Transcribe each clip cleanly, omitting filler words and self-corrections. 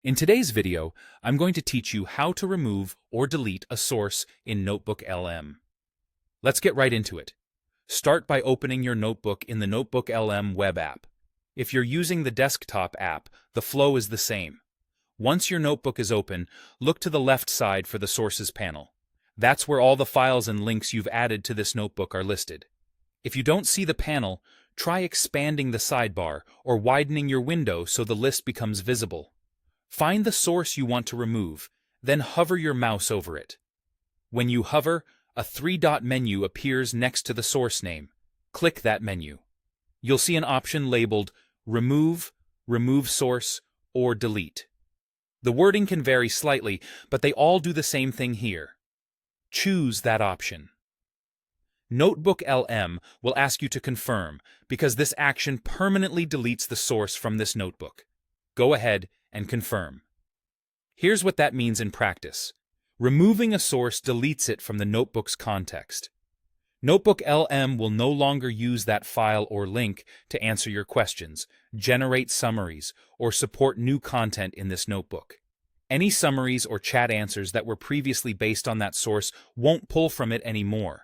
In today's video, I'm going to teach you how to remove or delete a source in NotebookLM. Let's get right into it. Start by opening your notebook in the NotebookLM web app. If you're using the desktop app, the flow is the same. Once your notebook is open, look to the left side for the Sources panel. That's where all the files and links you've added to this notebook are listed. If you don't see the panel, try expanding the sidebar or widening your window so the list becomes visible. Find the source you want to remove, then hover your mouse over it. When you hover, a three-dot menu appears next to the source name. Click that menu. You'll see an option labeled Remove, Remove Source, or Delete. The wording can vary slightly, but they all do the same thing here. Choose that option. NotebookLM will ask you to confirm, because this action permanently deletes the source from this notebook. Go ahead and confirm. Here's what that means in practice. Removing a source deletes it from the notebook's context. NotebookLM will no longer use that file or link to answer your questions, generate summaries, or support new content in this notebook. Any summaries or chat answers that were previously based on that source won't pull from it anymore.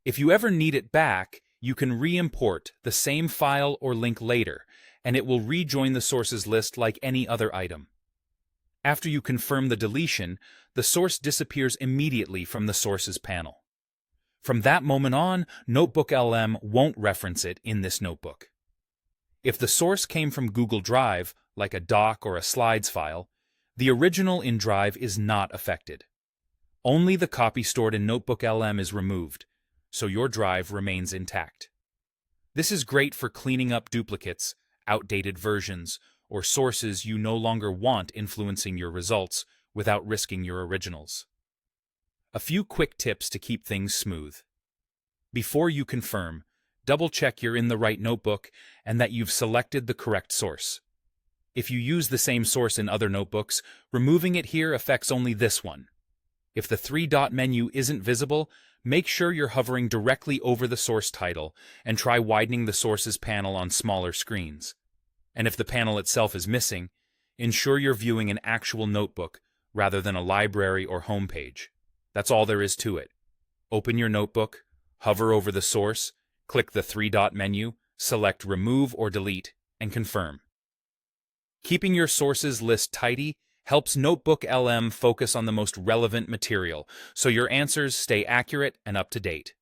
If you ever need it back, you can re-import the same file or link later, and it will rejoin the sources list like any other item. After you confirm the deletion, the source disappears immediately from the Sources panel. From that moment on, NotebookLM won't reference it in this notebook. If the source came from Google Drive, like a doc or a slides file, the original in Drive is not affected. Only the copy stored in NotebookLM is removed, so your drive remains intact. This is great for cleaning up duplicates, outdated versions, or sources you no longer want influencing your results without risking your originals. A few quick tips to keep things smooth. Before you confirm, double-check you're in the right notebook and that you've selected the correct source. If you use the same source in other notebooks, removing it here affects only this one. If the three-dot menu isn't visible, make sure you're hovering directly over the source title and try widening the Sources panel on smaller screens. And if the panel itself is missing, ensure you're viewing an actual notebook rather than a library or homepage. That's all there is to it. Open your notebook, hover over the source, click the three-dot menu, select Remove or Delete, and confirm. Keeping your sources list tidy helps NotebookLM focus on the most relevant material, so your answers stay accurate and up to date.